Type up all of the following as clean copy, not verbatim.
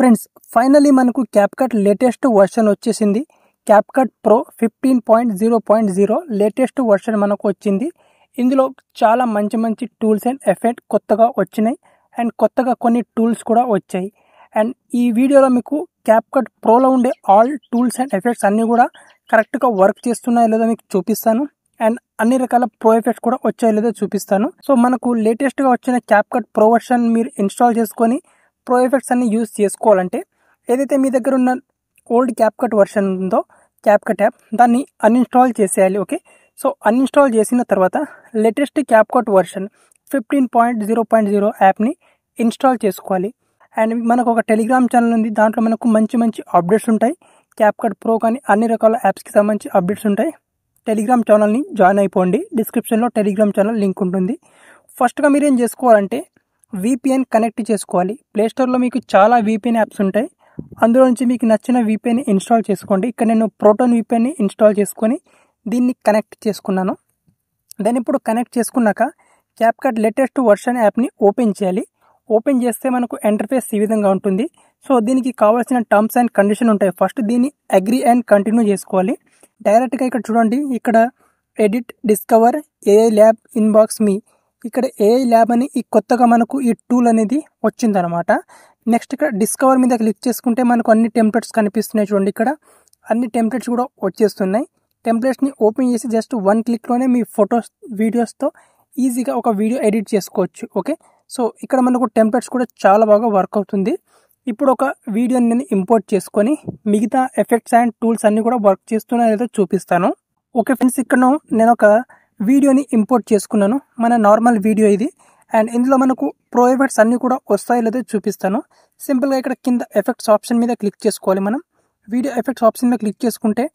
Friends finally మనకు CapCut latest version వచ్చేసింది. CapCut pro 15.0.0 latest version మనకు వచ్చింది. ఇందులో చాలా మంచి మంచి టూల్స్ అండ్ ఎఫెక్ట్ కొత్తగా వచ్చినాయి అండ్ కొత్తగా కొన్ని టూల్స్ కూడా వచ్చాయి. అండ్ ఈ వీడియోలో మీకు క్యాప్కట్ ప్రోలో ఉండే ఆల్ టూల్స్ అండ్ ఎఫెక్ట్స్ అన్నీ కూడా కరెక్ట్గా వర్క్ చేస్తున్నాయో లేదో మీకు చూపిస్తాను. అండ్ అన్ని రకాల ప్రో ఎఫెక్ట్స్ కూడా వచ్చాయో లేదో చూపిస్తాను. సో మనకు లేటెస్ట్గా వచ్చిన క్యాప్కట్ ప్రో వర్షన్ మీరు ఇన్స్టాల్ చేసుకొని ప్రో ఎఫెక్ట్స్ అన్ని యూజ్ చేసుకోవాలంటే ఏదైతే మీ దగ్గర ఉన్న ఓల్డ్ క్యాప్కట్ వర్షన్ ఉందో క్యాప్కట్ యాప్ దాన్ని అన్ఇన్స్టాల్ చేసేయాలి. ఓకే, సో అన్ఇన్స్టాల్ చేసిన తర్వాత లేటెస్ట్ క్యాప్కట్ వర్షన్ 15.0.0 యాప్ని ఇన్స్టాల్ చేసుకోవాలి. అండ్ మనకు ఒక టెలిగ్రామ్ ఛానల్ ఉంది, దాంట్లో మనకు మంచి మంచి అప్డేట్స్ ఉంటాయి. క్యాప్కట్ ప్రో కానీ అన్ని రకాల యాప్స్కి సంబంధించి అప్డేట్స్ ఉంటాయి. టెలిగ్రామ్ ఛానల్ని జాయిన్ అయిపోండి. డిస్క్రిప్షన్లో టెలిగ్రామ్ ఛానల్ లింక్ ఉంటుంది. ఫస్ట్గా మీరు ఏం చేసుకోవాలంటే VPN కనెక్ట్ చేసుకోవాలి. ప్లేస్టోర్లో మీకు చాలా VPN యాప్స్ ఉంటాయి, అందులో నుంచి మీకు నచ్చిన VPN ఇన్స్టాల్ చేసుకోండి. ఇక్కడ నేను ప్రోటాన్ VPNని ఇన్స్టాల్ చేసుకొని దీన్ని కనెక్ట్ చేసుకున్నాను. దాన్ని ఇప్పుడు కనెక్ట్ చేసుకున్నాక క్యాప్కట్ లేటెస్ట్ వర్షన్ యాప్ని ఓపెన్ చేయాలి. ఓపెన్ చేస్తే మనకు ఇంటర్ఫేస్ ఈ విధంగా ఉంటుంది. సో దీనికి కావాల్సిన టర్మ్స్ అండ్ కండిషన్ ఉంటాయి. ఫస్ట్ దీన్ని అగ్రీ అండ్ కంటిన్యూ చేసుకోవాలి. డైరెక్ట్గా ఇక్కడ చూడండి, ఇక్కడ edit discover AI lab inbox మీ, ఇక్కడ AI ల్యాబ్ అని ఈ కొత్తగా మనకు ఈ టూల్ అనేది వచ్చిందనమాట. నెక్స్ట్ ఇక్కడ డిస్కవర్ మీద క్లిక్ చేసుకుంటే మనకు అన్ని టెంప్లెట్స్ కనిపిస్తున్నాయి. చూడండి, ఇక్కడ అన్ని టెంప్లెట్స్ కూడా వచ్చేస్తున్నాయి. టెంప్లెట్స్ని ఓపెన్ చేసి జస్ట్ 1 క్లిక్లోనే మీ ఫొటోస్ వీడియోస్తో ఈజీగా ఒక వీడియో ఎడిట్ చేసుకోవచ్చు. ఓకే, సో ఇక్కడ మనకు టెంప్లెట్స్ కూడా చాలా బాగా వర్క్ అవుతుంది. ఇప్పుడు ఒక వీడియోని నేను ఇంపోర్ట్ చేసుకొని మిగతా ఎఫెక్ట్స్ అండ్ టూల్స్ అన్నీ కూడా వర్క్ చేస్తున్నాయో లేదో చూపిస్తాను. ఓకే ఫ్రెండ్స్, ఇక్కడ నేను ఒక వీడియోని ఇంపోర్ట్ చేసుకున్నాను. మన నార్మల్ వీడియో ఇది. అండ్ ఇందులో మనకు ప్రో ఎఫెక్ట్స్ అన్నీ కూడా వస్తాయో లేదో చూపిస్తాను. సింపుల్గా ఇక్కడ కింద ఎఫెక్ట్స్ ఆప్షన్ మీద క్లిక్ చేసుకోవాలి. మనం వీడియో ఎఫెక్ట్స్ ఆప్షన్ మీద క్లిక్ చేసుకుంటే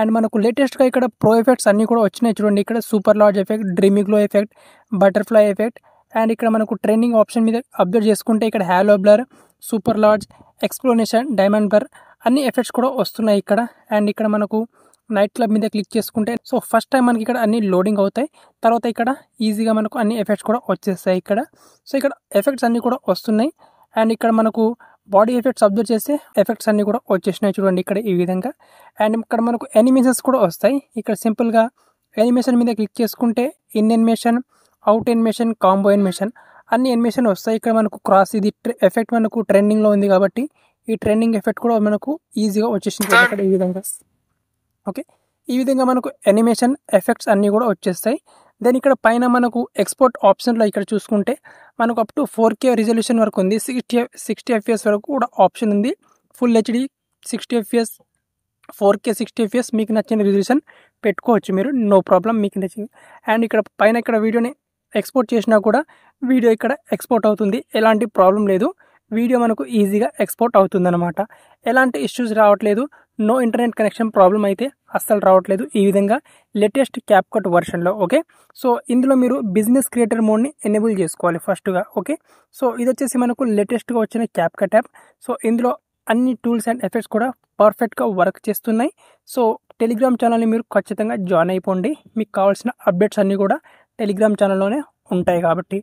అండ్ మనకు లేటెస్ట్గా ఇక్కడ ప్రో ఎఫెక్ట్స్ అన్నీ కూడా వచ్చినాయి. చూడండి, ఇక్కడ super large effect, dreamy glow effect, butterfly effect. And ఇక్కడ మనకు ట్రెండింగ్ ఆప్షన్ మీద అబ్జర్వ్ చేసుకుంటే ఇక్కడ halo blur, super large, explosion, diamond blur అన్ని ఎఫెక్ట్స్ కూడా వస్తున్నాయి ఇక్కడ. అండ్ ఇక్కడ మనకు నైట్ క్లబ్ మీద క్లిక్ చేసుకుంటే సో ఫస్ట్ టైం మనకి ఇక్కడ అన్ని లోడింగ్ అవుతాయి. తర్వాత ఇక్కడ ఈజీగా మనకు అన్ని ఎఫెక్ట్స్ కూడా వచ్చేస్తాయి ఇక్కడ. సో ఇక్కడ ఎఫెక్ట్స్ అన్నీ కూడా వస్తున్నాయి. అండ్ ఇక్కడ మనకు బాడీ ఎఫెక్ట్స్ అబ్జర్వ్ చేస్తే ఎఫెక్ట్స్ అన్నీ కూడా వచ్చేసినాయి. చూడండి ఇక్కడ ఈ విధంగా. అండ్ ఇక్కడ మనకు యానిమేషన్స్ కూడా వస్తాయి. ఇక్కడ సింపుల్గా యానిమేషన్ మీద క్లిక్ చేసుకుంటే in animation, out animation, combo animation అన్ని యానిమేషన్ వస్తాయి. ఇక్కడ మనకు క్రాస్ ఇది ఎఫెక్ట్ మనకు ట్రెండింగ్లో ఉంది కాబట్టి ఈ ట్రెండింగ్ ఎఫెక్ట్ కూడా మనకు ఈజీగా వచ్చేసింది ఇక్కడ ఈ విధంగా. ఓకే, ఈ విధంగా మనకు యానిమేషన్ ఎఫెక్ట్స్ అన్నీ కూడా వచ్చేస్తాయి. దెన్ ఇక్కడ పైన మనకు ఎక్స్పోర్ట్ ఆప్షన్లో ఇక్కడ చూసుకుంటే మనకు అప్ టు 4K రిజల్యూషన్ వరకు ఉంది. 60 FPS వరకు కూడా ఆప్షన్ ఉంది. Full HD 60 FPS, 4K 60 FPS మీకు నచ్చిన రిజల్యూషన్ పెట్టుకోవచ్చు మీరు, నో ప్రాబ్లం, మీకు నచ్చింది. అండ్ ఇక్కడ పైన ఇక్కడ వీడియోని ఎక్స్పోర్ట్ చేసినా కూడా వీడియో ఇక్కడ ఎక్స్పోర్ట్ అవుతుంది, ఎలాంటి ప్రాబ్లం లేదు. వీడియో మనకు ఈజీగా ఎక్స్పోర్ట్ అవుతుందన్నమాట. ఎలాంటి ఇష్యూస్ రావట్లేదు, నో ఇంటర్నెట్ కనెక్షన్ ప్రాబ్లం అయితే అస్సలు రావట్లేదు ఈ విధంగా లేటెస్ట్ క్యాప్కట్ వర్షన్లో. ఓకే, సో ఇందులో మీరు బిజినెస్ క్రియేటర్ మోడ్ని ఎనేబుల్ చేసుకోవాలి ఫస్ట్గా. ఓకే, సో ఇది వచ్చేసి మనకు లేటెస్ట్గా వచ్చిన క్యాప్కట్ యాప్. సో ఇందులో అన్ని టూల్స్ అండ్ ఎఫెక్ట్స్ కూడా పర్ఫెక్ట్గా వర్క్ చేస్తున్నాయి. సో టెలిగ్రామ్ ఛానల్ని మీరు ఖచ్చితంగా జాయిన్ అయిపోండి. మీకు కావాల్సిన అప్డేట్స్ అన్నీ కూడా టెలిగ్రామ్ ఛానల్లోనే ఉంటాయి కాబట్టి.